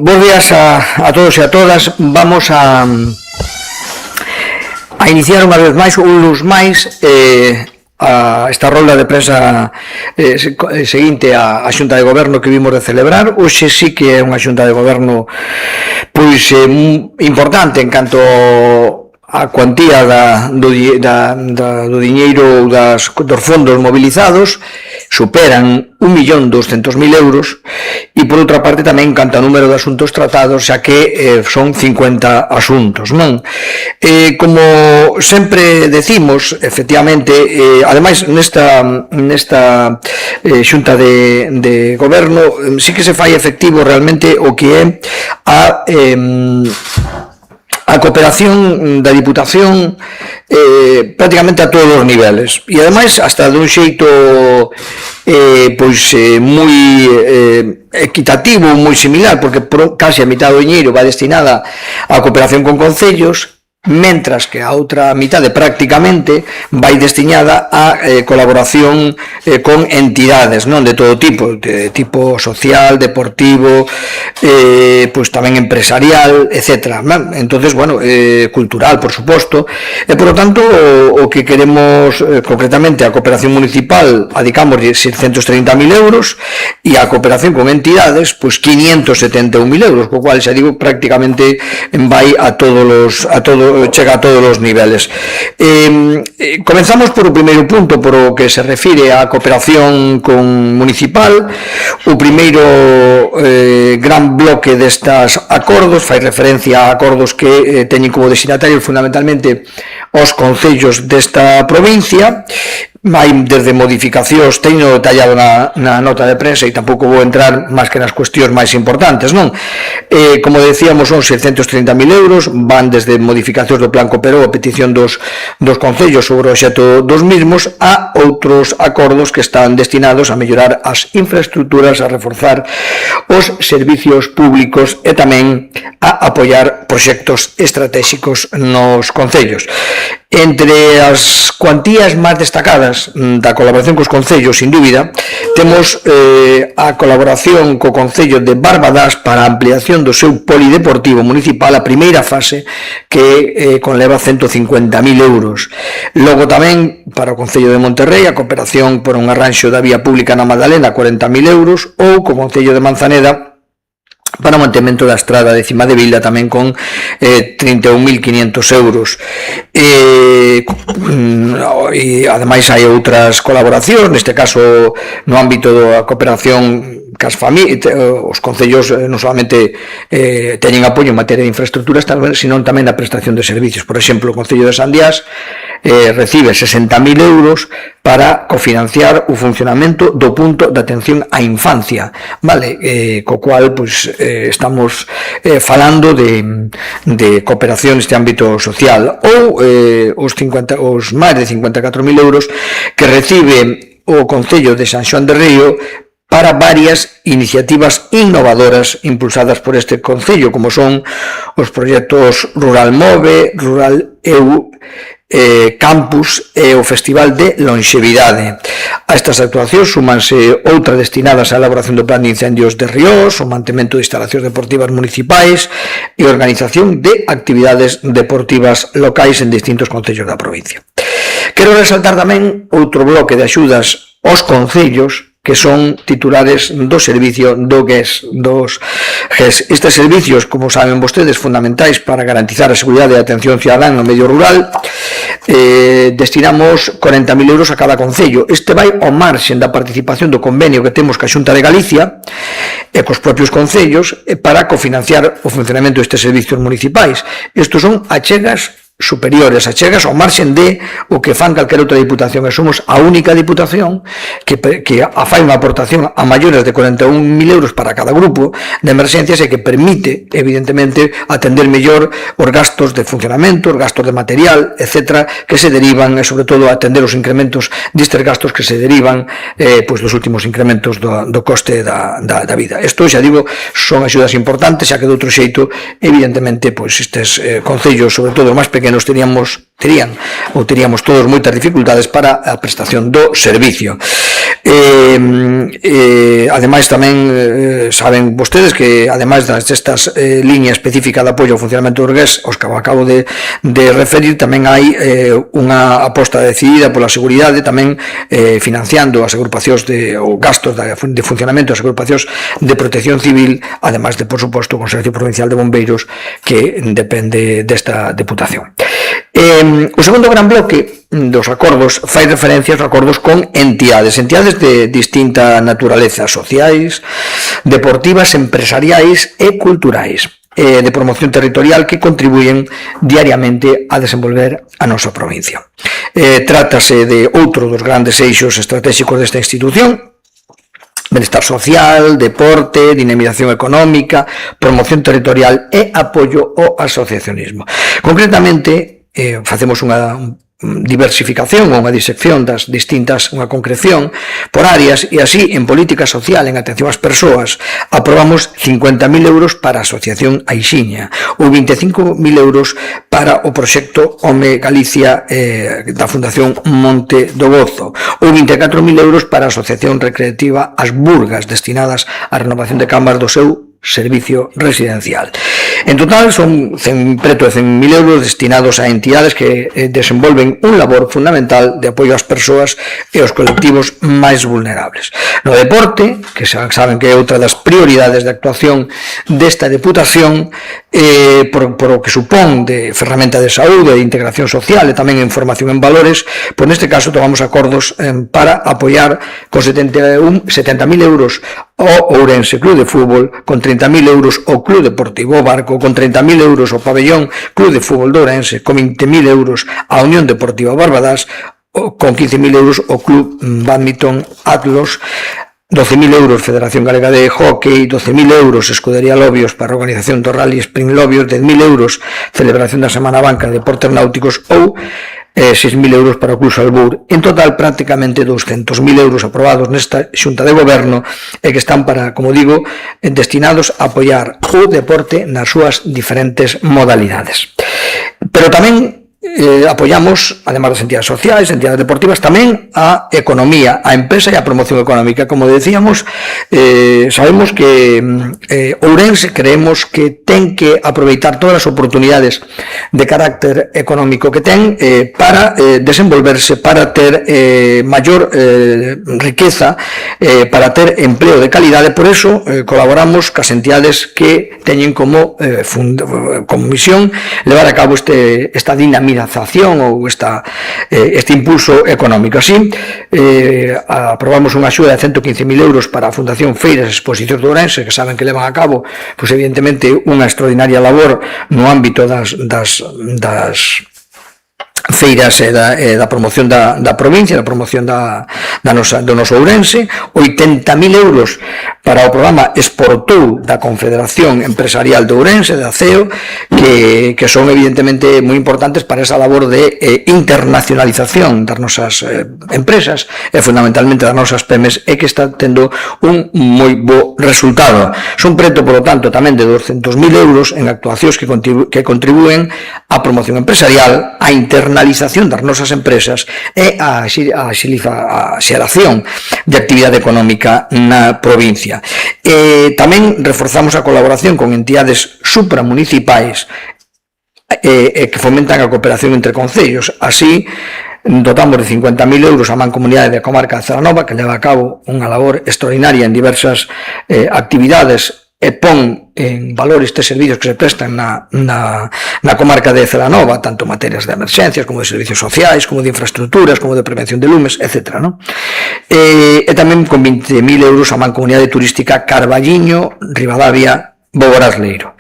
Bos días a todos e a todas. Vamos a iniciar unha vez máis, un luz máis, a esta rolda de prensa seguinte a Xunta de Goberno que vimos de celebrar. Hoxe sí que é unha Xunta de Goberno pois importante en canto a cuantía do diñeiro dos fondos mobilizados. Superan 1.200.000 euros, e por outra parte tamén canta o número de asuntos tratados, xa que son 50 asuntos, non? Como sempre decimos, efectivamente, ademais nesta Xunta de Goberno sí que se fai efectivo realmente o que é a cooperación da Diputación prácticamente a todos os niveles, e ademais hasta dun xeito moi equitativo, moi similar, porque casi a mitad do diñeiro va destinada á cooperación con concellos, mentras que a outra mitade prácticamente vai destinada a colaboración con entidades, non, de todo tipo, de tipo social, deportivo, pois tamén empresarial, etc. Entonces, bueno, cultural, por suposto, e por lo tanto o que queremos concretamente a cooperación municipal adicamos 630.000 euros, e a cooperación con entidades pois 571.000 euros, co cual xa digo prácticamente vai chega a todos os niveles. Comenzamos por o primeiro punto, por o que se refire á cooperación con municipal. O primeiro gran bloque destas acordos fai referencia a acordos que teñen como destinatarios fundamentalmente os concellos desta provincia. Hai desde modificacións, teño detallado na nota de prensa, e tampouco vou entrar máis que nas cuestións máis importantes, non? Como decíamos, son 630.000 euros, van desde modificacións do Plan Cooperou a petición dos concellos sobre o obxecto dos mismos, a outros acordos que están destinados a mellorar as infraestructuras, a reforzar os servicios públicos e tamén a apoiar proxectos estratégicos nos concellos. Entre as cuantías máis destacadas da colaboración cos concellos, sin dúbida, temos a colaboración co Concello de Barbadás para a ampliación do seu polideportivo municipal, a primeira fase, que conleva 150.000 euros. Logo tamén, para o Concello de Monterrey, a cooperación por un arranxo da vía pública na Madalena, 40.000 euros, ou co Concello de Manzaneda, para o mantemento da estrada de Cima de Vila, tamén con 31.500 euros. E ademais hai outras colaboracións, neste caso no ámbito da cooperación cas os concellos non solamente teñen apoio en materia de infraestructuras, senón tamén na prestación de servicios. Por exemplo, o Concello de Sandiás recibe 60.000 euros para cofinanciar o funcionamento do punto de atención á infancia, vale? Co cual, pois, estamos falando de cooperación neste ámbito social. Ou os máis de 54.000 euros que recibe o Concello de San Xoán de Río para varias iniciativas innovadoras impulsadas por este concello, como son os proxectos Rural Move, Rural EU, Campus e o Festival de Lonxevidade. A estas actuacións súmanse outras destinadas á elaboración do Plan de Incendios de Ríos, o mantemento de instalacións deportivas municipais e a organización de actividades deportivas locais en distintos concellos da provincia. Quero resaltar tamén outro bloque de axudas aos concellos que son titulares do servicio do GES, dos GES. Estes servicios, como saben vostedes, fundamentais para garantizar a seguridade e a atención cidadán no medio rural, destinamos 40.000 euros a cada concello. Este vai ao marxen da participación do convenio que temos ca Xunta de Galicia e cos propios concellos para cofinanciar o funcionamento destes servicios municipais. Estos son achegas superiores, achegas ao marxen de o que fan calquera outra diputación, e somos a única diputación que fai unha aportación a maiores de 41.000 euros para cada grupo de emerxencias, e que permite, evidentemente, atender mellor os gastos de funcionamento, os gastos de material, etc., que se derivan, e sobre todo atender os incrementos destes gastos que se derivan dos últimos incrementos do coste da vida. Isto, xa digo, son axudas importantes, xa que de outro xeito, evidentemente, estes concellos, sobre todo os máis pequenos, pequenos terían todos moitas dificultades para a prestación do servicio. Ademais tamén saben vostedes que ademais destas líneas específicas de apoio ao funcionamento do burgués os que acabo de referir, tamén hai unha aposta decidida pola seguridade, tamén financiando as agrupacións ou gastos de funcionamento das agrupacións de protección civil, ademais de, por suposto, o Consello Provincial de Bombeiros, que depende desta deputación. O segundo gran bloque dos acordos fai referencia aos acordos con entidades de distinta naturaleza, sociais, deportivas, empresariais e culturais, de promoción territorial, que contribuyen diariamente a desenvolver a nosa provincia. Trátase de outro dos grandes eixos estratégicos desta institución: benestar social, deporte, dinamización económica, promoción territorial e apoio ao asociacionismo. Concretamente, facemos unha diversificación ou unha disección das distintas, unha concreción por áreas, e así en política social, en atención ás persoas, aprobamos 50.000 euros para a Asociación Aixiña, ou 25.000 euros para o proxecto Home Galicia da Fundación Monte do Gozo, ou 24.000 euros para a Asociación Recreativa As Burgas, destinadas á renovación de cámaras do seu servicio residencial. En total son preto de 100.000 euros destinados a entidades que desenvolven un labor fundamental de apoio ás persoas e aos colectivos máis vulnerables. No deporte, que saben que é outra das prioridades de actuación desta deputación, por o que supón de ferramenta de saúde, de integración social e tamén en formación en valores, pois neste caso tomamos acordos para apoiar con 70.000 euros o Ourense Club de Fútbol, con 30.000 euros o Club Deportivo Barco, con 30.000 euros o Pabellón Club de Fútbol de Ourense, con 20.000 euros a Unión Deportiva Barbadás, con 15.000 euros o Club Badminton Atlos, 12.000 euros Federación Galega de Hockey, 12.000 euros Escudería Lobios para a organización do Rally Spring Lobios, 10.000 euros celebración da Semana Banca de Deportes Náuticos ou 6.000 euros para o Club Salbur. En total, prácticamente 200.000 euros aprobados nesta xunta de goberno e que están para, como digo, destinados a apoiar o deporte nas súas diferentes modalidades. Pero tamén apoiamos, además das entidades sociais, entidades deportivas, tamén a economía, a empresa e a promoción económica. Como decíamos, sabemos que Ourense creemos que ten que aproveitar todas as oportunidades de carácter económico que ten para desenvolverse, para ter maior riqueza, para ter empleo de calidade. Por eso colaboramos cas entidades que teñen como misión levar a cabo esta dinamización ou este impulso económico. Así, aprobamos unha axuda de 115.000 euros para a Fundación Feiras e Exposicións de Ourense, que saben que levan a cabo, pois evidentemente, unha extraordinaria labor no ámbito das feiras e da promoción da provincia, da promoción do noso Ourense. 80.000 euros para o programa Exportou da Confederación Empresarial de Ourense, da CEO, que son evidentemente moi importantes para esa labor de internacionalización das nosas empresas e fundamentalmente das nosas PEMES, e que está tendo un moi bo resultado. Son preto, por lo tanto, tamén de 200.000 euros en actuacións que contribúen á promoción empresarial, á internalización das nosas empresas e á xeración de actividade económica na provincia. Tamén reforzamos a colaboración con entidades supramunicipais que fomentan a cooperación entre concellos. Así, dotamos de 50.000 euros a Mancomunidade da Comarca de Celanova, que leva a cabo unha labor extraordinaria en diversas actividades e pon en valor estes servicios que se prestan na comarca de Celanova, tanto en materias de emerxencias, como de servicios sociais, como de infraestructuras, como de prevención de lumes, etc. E tamén con 20.000 euros a Mancomunidade Turística Carballiño, Ribadavia, Boborás Leiro.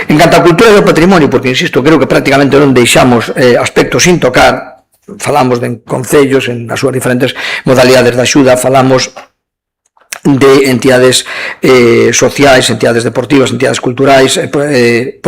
En canto a cultura e ao patrimonio, porque, insisto, creo que prácticamente non deixamos aspectos sin tocar, falamos de concellos en as súas diferentes modalidades de axuda, falamos de entidades sociais, entidades deportivas, entidades culturais, de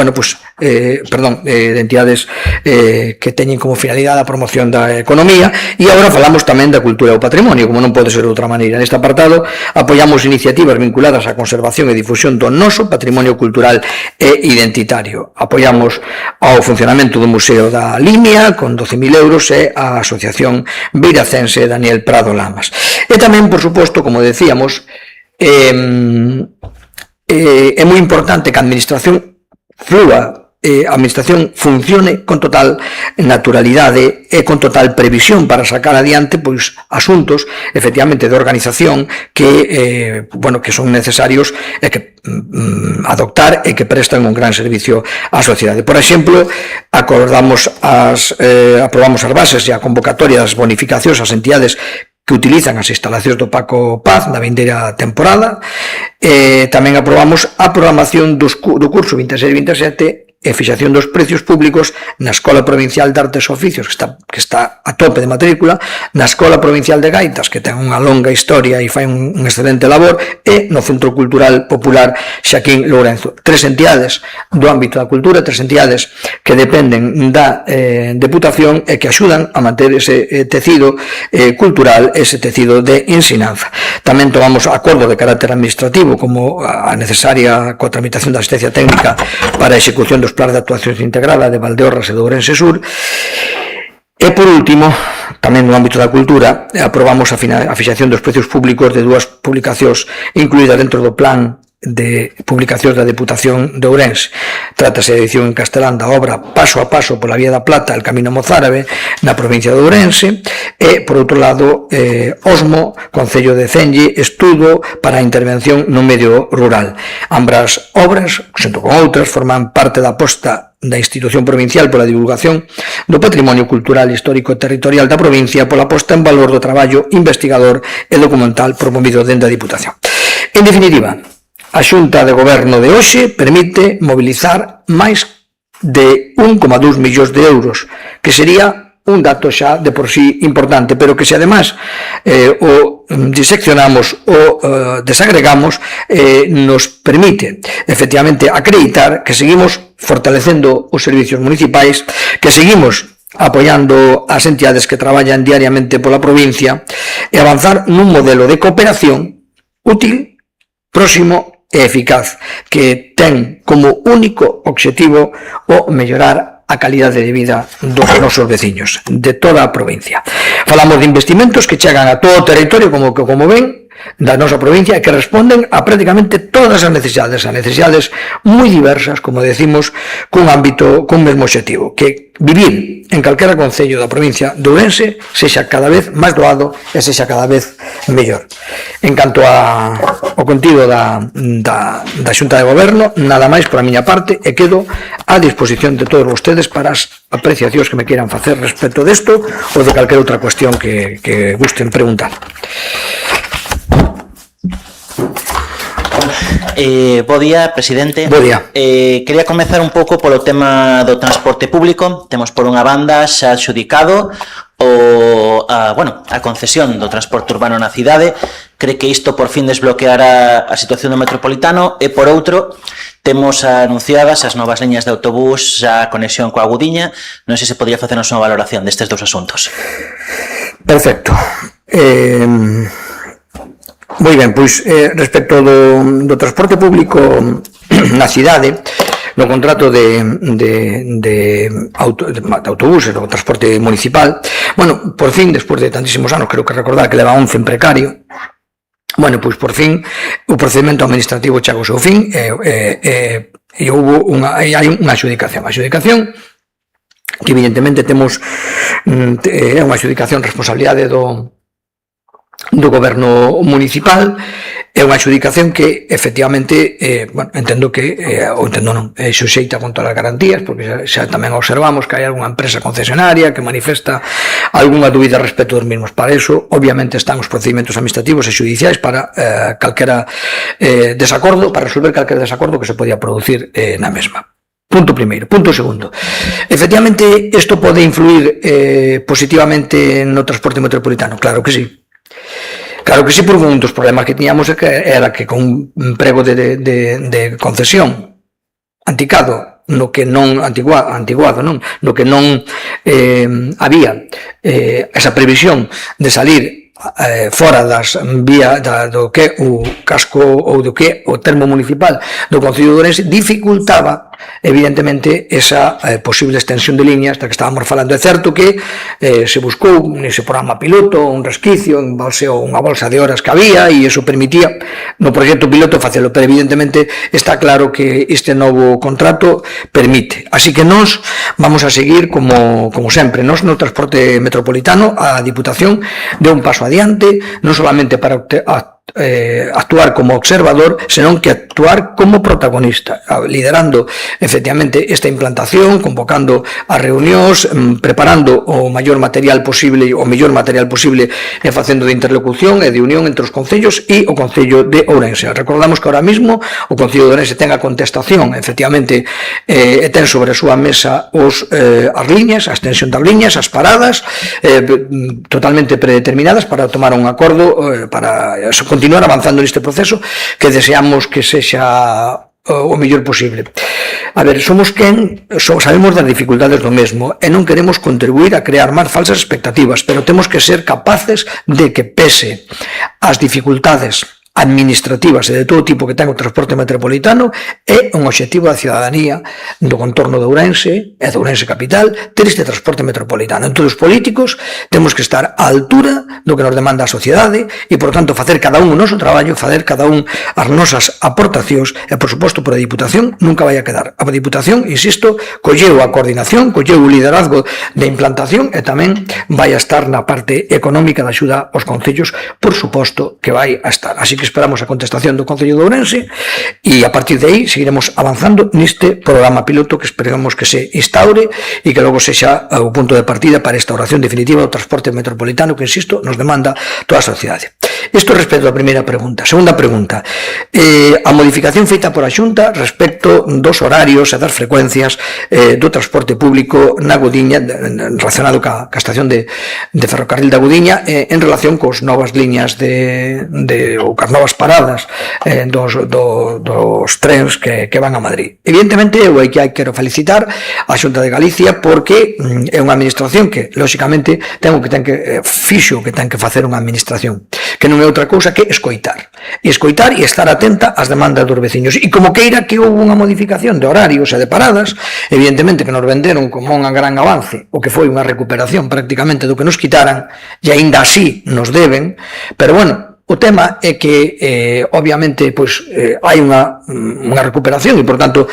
entidades que teñen como finalidade a promoción da economía. E agora falamos tamén da cultura e o patrimonio, como non pode ser de outra maneira. Neste apartado apoiamos iniciativas vinculadas á conservación e difusión do noso patrimonio cultural e identitario. Apoiamos ao funcionamento do Museo da Limia con 12.000 euros e a Asociación Beiracense Daniel Prado Lamas. E tamén, por suposto, como decíamos, é moi importante que a administración flúa, a administración funcione con total naturalidade e con total previsión para sacar adiante pois asuntos efectivamente de organización que son necesarios e que adoptar e que prestan un gran servicio á sociedade. Por exemplo, aprobamos as bases e a convocatoria das bonificacións ás entidades que utilizan as instalacións do Paco Paz na vindeira temporada. Tamén aprobamos a programación do curso 26-27 e fixación dos precios públicos na Escola Provincial de Artes e Oficios, que está a tope de matrícula, na Escola Provincial de Gaitas, que ten unha longa historia e fai un excelente labor, e no Centro Cultural Popular Xaquín Lourenzo. 3 entidades do ámbito da cultura, 3 entidades que dependen da Deputación e que axudan a manter ese tecido cultural, ese tecido de ensinanza. Tamén tomamos acordo de carácter administrativo como a necesaria coa tramitación da asistencia técnica para a execución dos planes de actuacións integrada de Valdeorras e de Ourense Sur. E, por último, tamén no ámbito da cultura, aprobamos a fixación dos precios públicos de 2 publicacións incluídas dentro do plan de publicacións da Deputación de Ourense. Trátase de edición en castelán da obra Paso a Paso pola Vía da Plata, el Camino Mozárabe, na provincia de Ourense, e, por outro lado, Osmo, Concello de Cenlle, estudo para a intervención no medio rural. Ambas obras, xunto con outras, forman parte da aposta da institución provincial pola divulgación do patrimonio cultural, histórico e territorial da provincia, pola posta en valor do traballo investigador e documental promovido dende a Diputación. En definitiva, a Xunta de Goberno de hoxe permite mobilizar máis de 1,2 millóns de euros, que sería un dato xa de por sí importante, pero que se además o diseccionamos ou desagregamos, nos permite efectivamente acreditar que seguimos fortalecendo os servicios municipais, que seguimos apoiando as entidades que traballan diariamente pola provincia e avanzar nun modelo de cooperación útil, próximo e eficaz, que ten como único obxectivo o mellorar a calidade de vida dos nosos veciños, de toda a provincia. Falamos de investimentos que chegan a todo o territorio, como ven, da nosa provincia, e que responden a prácticamente todas as necesidades moi diversas, como decimos, cun mesmo objetivo, que vivir en calquera concello da provincia de Ourense sexa cada vez máis doado e sexa cada vez mellor. En canto ao contido da Xunta de Goberno, nada máis por a miña parte, e quedo á disposición de todos vostedes para as apreciacións que me queiran facer respecto desto ou de calquera outra cuestión que gusten preguntar. Bo día, presidente. Bo día. Quería comezar un pouco polo tema do transporte público. Temos por unha banda xa adxudicado a concesión do transporte urbano na cidade. Cree que isto por fin desbloqueará a situación do metropolitano, e por outro temos anunciadas as novas liñas de autobús, a conexión coa Gudiña. Non sei se podría facernos unha valoración destes dous asuntos. Perfecto. Moi ben, pois respecto do transporte público na cidade, no contrato de autobuses, do transporte municipal, por fin, despois de tantísimos anos, creo que recordar que leva 11 en precario, pois por fin o procedimento administrativo chegou ao seu fin e hai unha adxudicación. A adxudicación que evidentemente temos é unha adxudicación responsabilidade do goberno municipal, é unha adxudicación que efectivamente entendo que é suxeita con todas as garantías, porque xa tamén observamos que hai algunha empresa concesionaria que manifesta algunha dúbida respecto dos mesmos. Para iso, obviamente, están os procedimentos administrativos e xudiciais para calquera desacordo, para resolver calquera desacordo que se podía producir na mesma. Punto primeiro. Punto segundo. Efectivamente, isto pode influir positivamente no transporte metropolitano? Claro que sí. Claro que sí, porque un dos problemas que tiñamos era que con un prego de concesión anticado, no que non antiguado, non, no que non había esa previsión de salir fora das vías do que o casco ou do que o termo municipal do Concello de Ourense, dificultaba evidentemente esa posible extensión de líneas da que estábamos falando. É certo que se buscou nese programa piloto un resquicio en base a unha bolsa de horas que había e iso permitía no proxecto piloto facelo, pero evidentemente está claro que este novo contrato permite. Así que nós vamos a seguir como sempre. Nós no transporte metropolitano a Diputación deu un paso adiante, non solamente para actuar como observador, senón que actuar como protagonista, liderando efectivamente esta implantación, convocando a reunións, preparando o maior material posible e facendo de interlocución e de unión entre os concellos e o Concello de Ourense. Recordamos que ahora mismo o Concello de Ourense ten a contestación, efectivamente, e ten sobre a súa mesa as liñas, a extensión das liñas, as paradas, totalmente predeterminadas para tomar un acordo para continuar avanzando neste proceso que deseamos que sexa o mellor posible. A ver, sabemos das dificultades do mesmo e non queremos contribuir a crear máis falsas expectativas, pero temos que ser capaces de que pese as dificultades administrativas e de todo tipo que ten o transporte metropolitano, é un obxectivo da ciudadanía do contorno de Ourense e de Ourense capital ter este transporte metropolitano. Entón, os políticos temos que estar á altura do que nos demanda a sociedade e, por tanto, facer cada un o noso traballo, facer cada un as nosas aportacións e, por suposto, por a Diputación nunca vai a quedar. A Diputación, insisto, colleu a coordinación, colleu o liderazgo de implantación e tamén vai a estar na parte económica da axuda aos concellos, por suposto que vai a estar. Así que esperamos a contestación do Concello de Ourense e a partir de aí seguiremos avanzando neste programa piloto que esperamos que se instaure e que logo sexa o punto de partida para a instauración definitiva do transporte metropolitano que, insisto, nos demanda toda a sociedade. Isto respecto á primeira pregunta. Segunda pregunta, a modificación feita por a Xunta respecto dos horarios e das frecuencias do transporte público na Gudiña relacionado ca estación de ferrocarril da Gudiña en relación cos novas liñas ou cas novas paradas dos trens que van a Madrid. Evidentemente, eu quero felicitar a Xunta de Galicia porque é unha administración que, lóxicamente, ten que fixo que ten que facer unha administración que non é outra cousa que escoitar e estar atenta ás demandas dos veciños. E como queira que houve unha modificación de horarios e de paradas, evidentemente que nos venderon como un gran avance o que foi unha recuperación prácticamente do que nos quitaran e aínda así nos deben, pero bueno, o tema é que, obviamente, hai unha recuperación e, por tanto,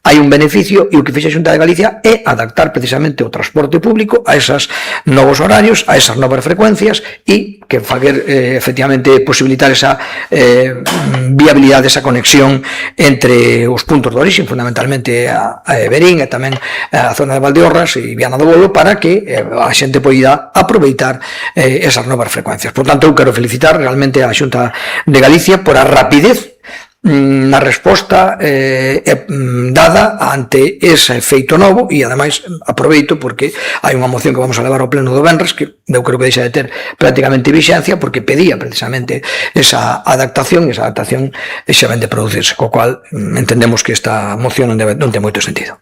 hai un beneficio e o que fixe a Xunta de Galicia é adaptar precisamente o transporte público a esos novos horarios, a esas novas frecuencias e que facer, efectivamente, posibilitar esa viabilidade, esa conexión entre os puntos de origen, fundamentalmente a Verín e tamén a zona de Valdeorras e Viana do Bolo, para que a xente poida aproveitar esas novas frecuencias. Por tanto, eu quero felicitar realmente a Xunta de Galicia por a rapidez na resposta dada ante ese feito novo e, ademais, aproveito porque hai unha moción que vamos a levar ao pleno do venres que eu creo que deixa de ter prácticamente vixencia porque pedía precisamente esa adaptación e esa adaptación xa ven de producirse, co cual entendemos que esta moción non ten moito sentido.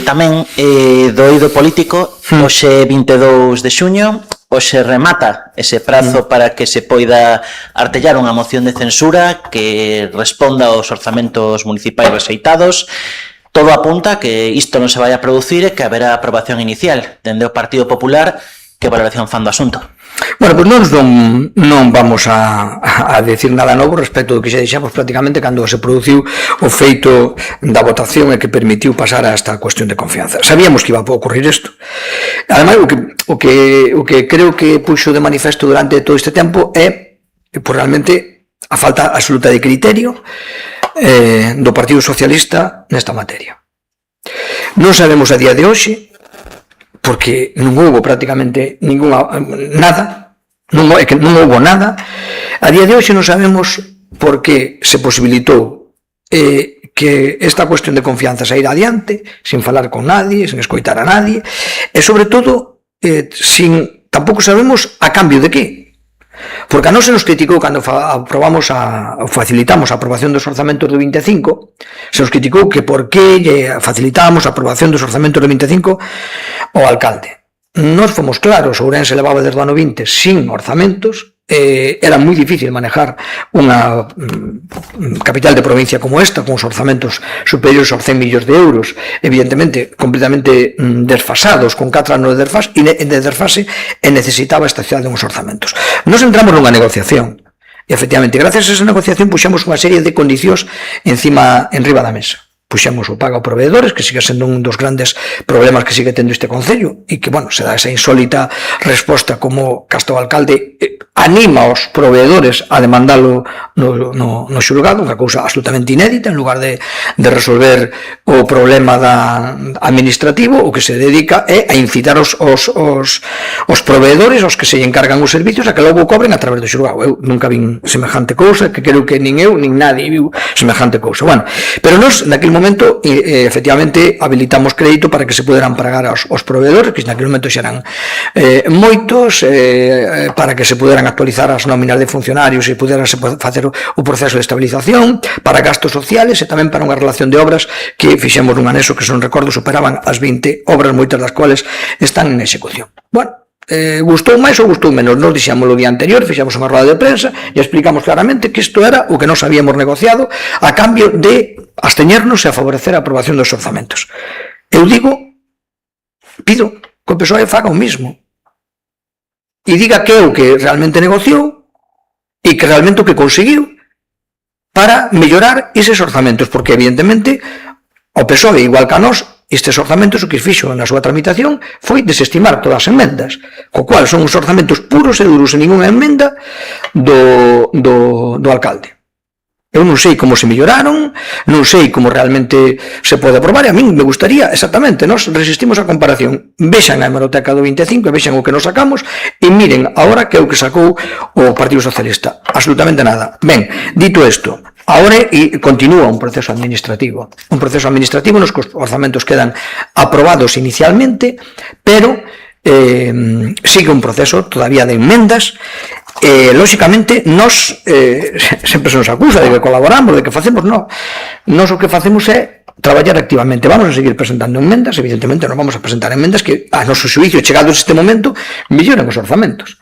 Tamén do eido político, hoxe 22 de xuño, hoxe remata ese prazo para que se poida artellar unha moción de censura que responda aos orzamentos municipais rexeitados. Todo apunta que isto non se vai a producir e que haberá aprobación inicial dende o Partido Popular. Que valoración fan do asunto? Bueno, pois non vamos a decir nada novo respecto do que xa dixemos prácticamente cando se produciu o feito da votación e que permitiu pasar a esta cuestión de confianza. Sabíamos que iba a ocurrir isto. Ademais, o que creo que puxo de manifesto durante todo este tempo é realmente a falta absoluta de criterio do Partido Socialista nesta materia. Non sabemos a día de hoxe porque non houve prácticamente nada, non houve nada. A día de hoxe non sabemos por que se posibilitou que que esta cuestión de confianza sairá adiante, sin falar con nadie, sin escoitar a nadie, e sobre todo, tampouco sabemos a cambio de que. Porque a non se nos criticou cando facilitamos a aprobación dos orzamentos do 25, se nos criticou que por que facilitábamos a aprobación dos orzamentos do 25 ao alcalde. Nós fomos claros, Ourense levaba desde o ano 20 sin orzamentos, era moi difícil manejar unha capital de provincia como esta, con os orzamentos superiores aos 100 millóns de euros, evidentemente completamente desfasados, con 4 anos de desfase, e necesitaba esta cidade uns orzamentos. Nos entramos nunha negociación, e efectivamente, gracias a esa negociación, puxemos unha serie de condicións enriba da mesa. Puxemos o pago a proveedores, que sigue sendo un dos grandes problemas que sigue tendo este Concello, e que, bueno, se dá esa insólita resposta como Castro Alcalde anima aos proveedores a demandalo no xulgado, unha cousa absolutamente inédita, en lugar de resolver o problema administrativo, o que se dedica é a incitar os proveedores, aos que se encargan os servicios, a que logo cobren a través do xulgado. Eu nunca vin semejante cousa, que creo que nin eu, nin nadie viu semejante cousa. Bueno, pero nós, naquele momento, efectivamente, habilitamos crédito para que se poderan pagar aos proveedores, que naquele momento xa eran moitos, para que se poderan actualizar as nóminas de funcionarios e poderan facer o proceso de estabilización, para gastos sociales e tamén para unha relación de obras que fixemos nun anexo que, son recordo, superaban as 20 obras, moitas das cuales están en execución. Bueno, gustou máis ou gustou menos, nos dixemos o día anterior, fixemos unha roda de prensa e explicamos claramente que isto era o que nos habíamos negociado a cambio de absteñernos e a favorecer a aprobación dos orzamentos. Eu pido que o PSOE faga o mismo e diga que é o que realmente negociou e que realmente o que conseguiu para mellorar eses orzamentos, porque evidentemente o PSOE, igual que a nós, estes orzamentos o que fixo na súa tramitación foi desestimar todas as emendas, co cual son os orzamentos puros e duros, e ninguna emenda do alcalde. Eu non sei como se melloraron, non sei como realmente se pode aprobar, e a min me gustaría, exactamente, nós resistimos a comparación. Vexan a hemeroteca do 25, vexan o que nos sacamos, e miren agora que é o que sacou o Partido Socialista. Absolutamente nada. Ben, dito isto, agora continúa un proceso administrativo. Un proceso administrativo nos que os orzamentos quedan aprobados inicialmente, pero sigue un proceso todavía de enmendas. Lóxicamente, nós sempre se nos acusa de que colaboramos, de que facemos, non. Nós o que facemos é traballar activamente. Vamos a seguir presentando enmendas, evidentemente non vamos a presentar enmendas que, a noso xuízo, chegados a este momento, melloren os orzamentos.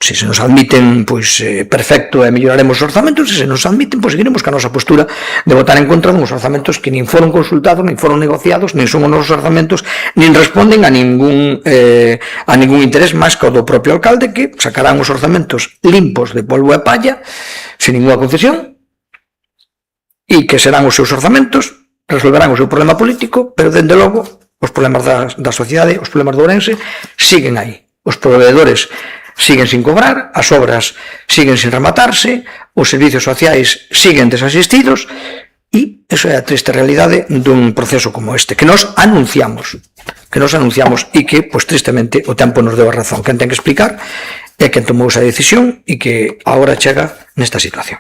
Se nos admiten, pois, perfecto, e melloraremos os orzamentos, e se nos admiten, pois, seguiremos ca nosa postura de votar en contra dos orzamentos que nin foron consultados, nin foron negociados, nin son os nosos orzamentos, nin responden a ningún interés máis que o do propio alcalde, que sacarán os orzamentos limpos de polvo e palla, sin ninguna concesión, e que serán os seus orzamentos, resolverán o seu problema político, pero, dende logo, os problemas da sociedade, os problemas do Ourense, siguen aí. Os proveedores siguen sin cobrar, as obras siguen sin rematarse, os servicios sociais siguen desasistidos, e iso é a triste realidade dun proceso como este, que nos anunciamos e que, pois, tristemente, o tempo nos deu a razón. Quen ten que explicar é quen tomou esa decisión e que agora chega nesta situación.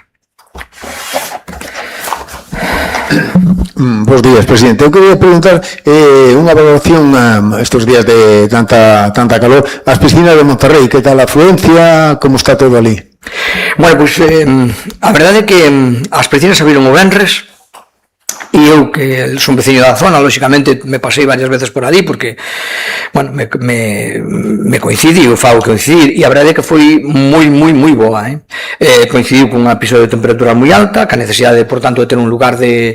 Bos días, presidente. Eu queria preguntar unha valoración estes días de tanta calor, as piscinas de Monterrey, que tal a afluencia, como está todo ali? Bueno, pois a verdade é que as piscinas abriron o venres, e eu, que son veciño da zona, lóxicamente me pasei varias veces por ali, porque, bueno, me coincidiu, fago coincidir, e a verdade é que foi moi boa, coincidiu con un episodio de temperatura moi alta, que a necesidade, por tanto, de ter un lugar de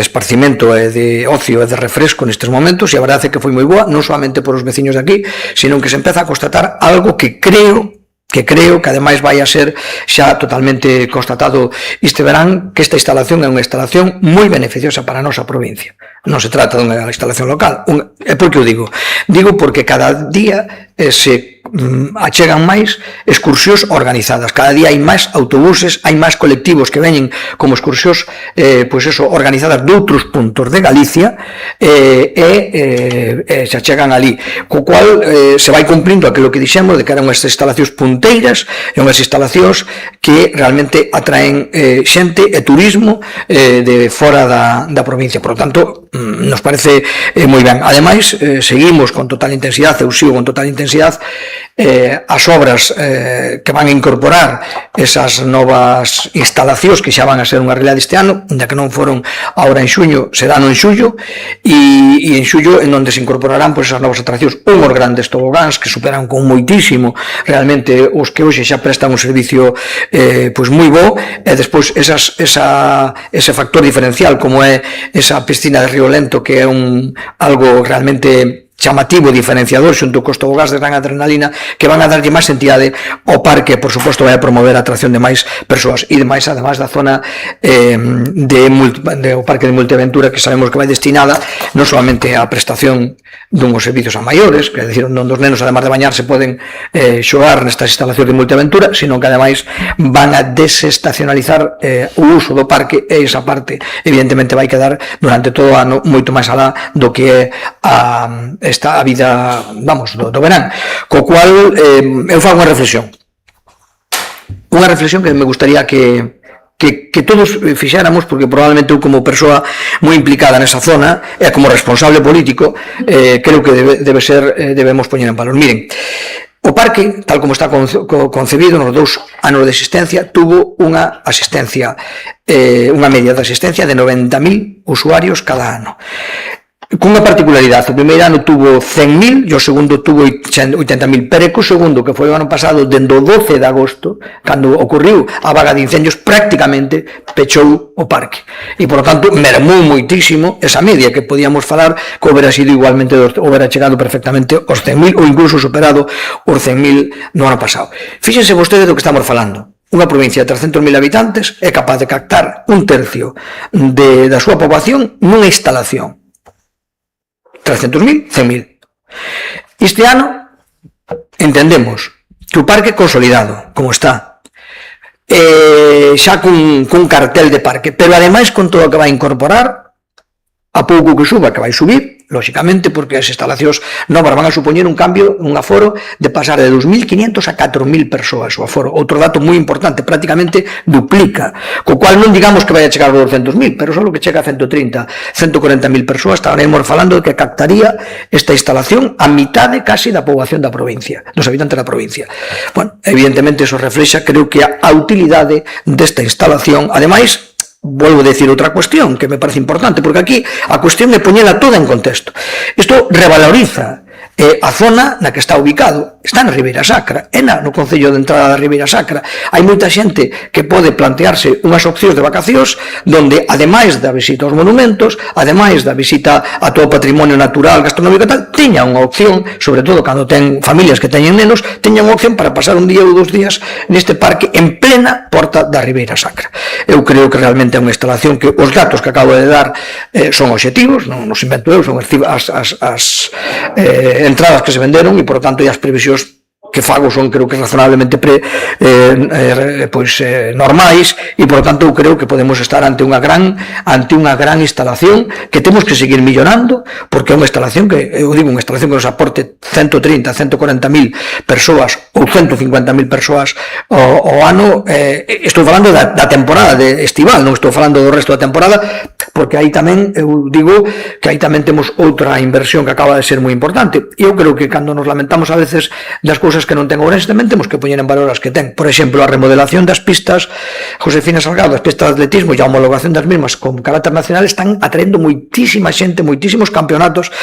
esparcimento e de ocio e de refresco nestes momentos, e a verdade é que foi moi boa, non solamente por os veciños de aquí, sino que se empeza a constatar algo que creo que ademais vai a ser xa totalmente constatado este verán, que esta instalación é unha instalación moi beneficiosa para a nosa provincia. non se trata dunha instalación local. E por que o digo? Digo porque cada día se achegan máis excursións organizadas, cada día hai máis autobuses, hai máis colectivos que veñen como excursións organizadas de outros puntos de Galicia e se achegan ali, co cual se vai cumplindo aquilo que dixemos de que eran unhas instalacións punteiras e unhas instalacións que realmente atraen xente e turismo de fora da provincia. Por lo tanto, nos parece moi ben. Ademais, seguimos con total intensidade, eu sigo con total intensidade as obras que van a incorporar esas novas instalacións que xa van a ser unha realidade este ano, ainda que non foron agora en xuño, serán en xullo, e en xullo en onde se incorporarán esas novas atraccións, unhos grandes tobogáns que superan con moitísimo realmente os que hoxe xa prestan un servicio moi bo, e despois ese factor diferencial como é esa piscina de Río Lento, que é algo realmente chamativo, diferenciador xunto cos tobogáns de gran adrenalina, que van a darlle máis entidade ao parque, por suposto vai a promover a atracción de máis persoas e demais, además da zona do parque de multiaventura, que sabemos que vai destinada non solamente á prestación dunhos servicios a maiores, que é dicir, onde os nenos además de bañarse poden xogar nestas instalacións de multiaventura, sino que ademais van a desestacionalizar o uso do parque, e esa parte evidentemente vai quedar durante todo o ano moito máis alá do que é a vida, vamos, do verán, co cual eu fago unha reflexión que me gustaría que todos fixéramos, porque probablemente eu como persoa moi implicada nesa zona e como responsable político creo que debemos poñer en valor. Miren, o parque, tal como está concebido nos 2 anos de existencia, tuvo unha asistencia, unha media de asistencia de 90.000 usuarios cada ano. Cunha particularidade, o primeiro ano tuvo 100.000 e o segundo tuvo 80.000, pero que o segundo, que foi o ano pasado, dende o 12 de agosto, cando ocorriu a vaga de incendios, prácticamente pechou o parque. E, por lo tanto, mermou moitísimo esa media, que podíamos falar que houbera sido igualmente, houbera chegado perfectamente aos 100.000 ou incluso superado os 100.000 no ano pasado. Fíxense vostedes do que estamos falando. Unha provincia de 300.000 habitantes é capaz de captar un tercio da súa poboación nunha instalación. 300.000, 100.000. Este ano entendemos que o parque consolidado, como está, xa cun cartel de parque, pero ademais con todo o que vai incorporar, a pouco que suba, que vai subir, lóxicamente, porque as instalacións novas van a supoñer un cambio, un aforo de pasar de 2.500 a 4.000 persoas o aforo. Outro dato moi importante, prácticamente duplica, co cual non digamos que vai a chegar aos 200.000, pero só que chega a 130, 140.000 persoas, estaremos falando de que captaría esta instalación a mitade casi da poboación da provincia, dos habitantes da provincia. Bueno, evidentemente eso reflexa, creo que a utilidade desta instalación, ademais, volvo a decir outra cuestión que me parece importante, porque aquí a cuestión é poñela toda en contexto. Isto revaloriza a zona na que está ubicado, está na Ribeira Sacra, é no concello de entrada da Ribeira Sacra. Hai moita xente que pode plantearse unhas opcións de vacacións donde, ademais da visita aos monumentos, ademais da visita a todo o patrimonio natural, gastronómico e tal, teña unha opción, sobre todo cando ten familias que teñen nenos, teña unha opción para pasar un día ou 2 días neste parque en plena porta da Ribeira Sacra. Eu creo que realmente é unha instalación que os datos que acabo de dar son obxectivos, non os invento eu, son as entradas que se venderon e, por tanto, as previsións que fago son, creo que razonablemente normais e, por tanto, eu creo que podemos estar ante unha gran instalación que temos que seguir millorando, porque é unha instalación que, eu digo, unha instalación que nos aporte 130, 140.000 persoas ou 150.000 persoas ao ano. Estou falando da temporada estival, non estou falando do resto da temporada, porque aí tamén, eu digo que aí tamén temos outra inversión que acaba de ser moi importante. E eu creo que cando nos lamentamos a veces das cousas que non ten Ourense, tamén temos que poñer en valor as que ten. Por exemplo, a remodelación das pistas Josefina Salgado, as pistas de atletismo e a homologación das mismas con carácter nacional están atraendo moitísima xente, moitísimos campeonatos.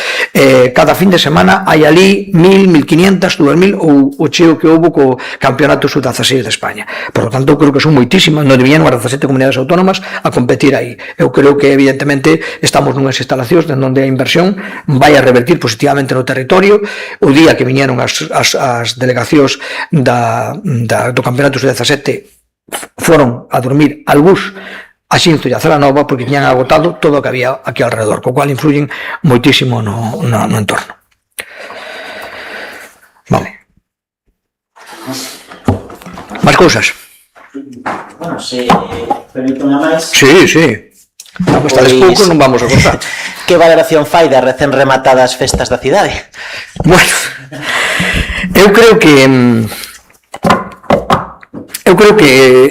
Cada fin de semana hai ali 1.000, 1.500, 2.000 ou o cheo que houve co campeonato sub-16 de España. Por lo tanto, creo que son moitísimas, non viñeron as 17 comunidades autónomas a competir aí. Eu creo que evidentemente estamos nunhas instalacións onde a inversión vai a revertir positivamente no territorio. O día que viñeron as delegacións do campeonato sub-17 foron a dormir algúns a Xinzo e a Celanova porque tiñan agotado todo o que había aquí alrededor, co cual influyen moitísimo no entorno. Vale. Máis cousas? Bueno, se permíteme máis... Sí, sí. Vamos, tales poucos non vamos a cortar. Que valoración fai das recén rematadas festas da cidade? Bueno, eu creo que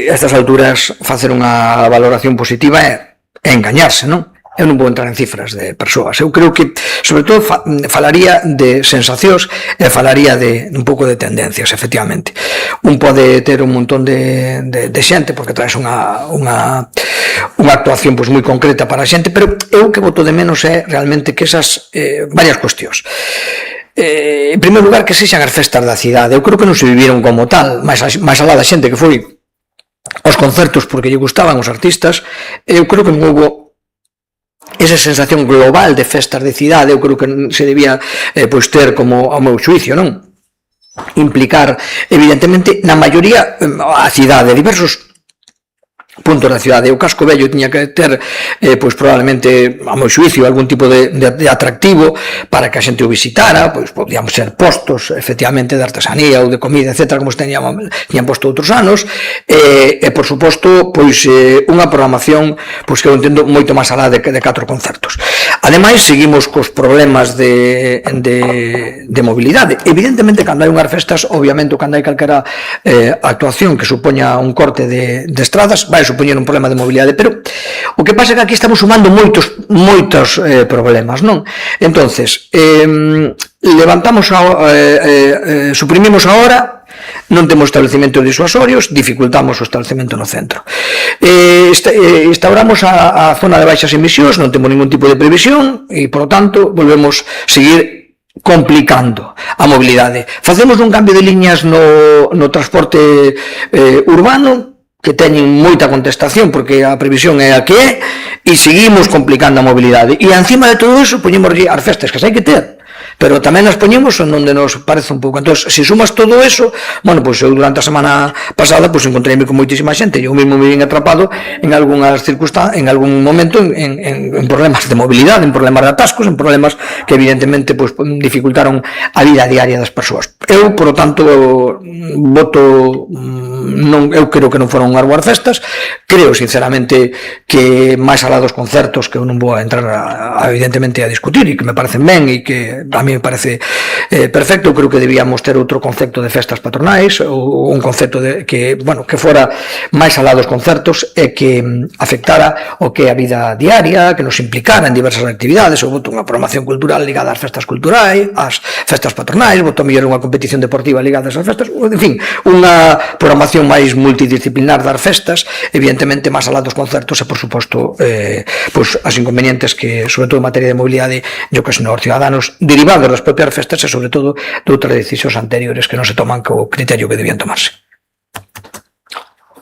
a estas alturas facer unha valoración positiva é engañarse, non? Eu non vou entrar en cifras de persoas. Eu creo que, sobre todo, falaría de sensacións e falaría de un pouco de tendencias, efectivamente. Un pode ter un montón de xente, porque traes unha actuación pois moi concreta para a xente, pero eu que boto de menos é realmente que esas varias cuestións. En primeiro lugar, que sexan as festas da cidade. Eu creo que non se viviron como tal, máis alá da xente que foi aos concertos porque lle gustaban os artistas. Eu creo que non houve esa sensación global de festas de cidade. Eu creo que se debía pois ter, como ao meu xuicio, non? Implicar, evidentemente, na maioría a cidade, diversos puntos da cidade. O Casco Vello tiña que ter, pois probablemente, a meu xuicio, algún tipo de atractivo para que a xente o visitara, pois podíamos ser postos, efectivamente, de artesanía ou de comida, etc., como se tiñan posto outros anos, e, por suposto, pois unha programación, pois que eu entendo moito máis alá de 4 concertos. Ademais, seguimos cos problemas de mobilidade. Evidentemente, cando hai unhas festas, obviamente, cando hai calquera actuación que supoña un corte de estradas, vai supoñer un problema de mobilidade, pero o que pasa é que aquí estamos sumando moitos problemas, non? Entonces, suprimimos a hora, non temos establecimentos disuasorios, dificultamos o establecemento no centro. Instauramos a zona de baixas emisións, non temos ningún tipo de previsión e, por lo tanto, volvemos seguir complicando a mobilidade. Facemos un cambio de liñas no transporte urbano que teñen moita contestación porque a previsión é a que é e seguimos complicando a mobilidade e encima de todo eso poñemos as festas que hai que ter, pero tamén as poñemos onde nos parece un pouco. Entón, se sumas todo eso, bueno, pois eu durante a semana pasada pois encontreime con moitísima xente e eu mesmo me vin atrapado en algunhas circunstancias, en algún momento en problemas de mobilidade, en problemas de atascos, en problemas que evidentemente pois dificultaron a vida diaria das persoas. Eu, por lo tanto, voto eu creo que non foron unhas boas festas. Creo sinceramente que máis alá dos concertos, que eu non vou a entrar evidentemente a discutir e que me parecen ben e que a mí me parece perfecto, eu creo que debíamos ter outro concepto de festas patronais ou un concepto que fora máis alá dos concertos e que afectara o que é a vida diaria, que nos implicara en diversas actividades. Eu voto unha programación cultural ligada ás festas culturais, ás festas patronais, voto mellor unha competición deportiva ligada a esas festas, en fin, unha programación máis multidisciplinar das festas, evidentemente máis alá dos concertos e, por suposto, pois as inconvenientes que, sobre todo en materia de mobilidade, yo que son os ciudadanos, derivados das propias festas e, sobre todo, de outras decisións anteriores que non se toman co criterio que debían tomarse.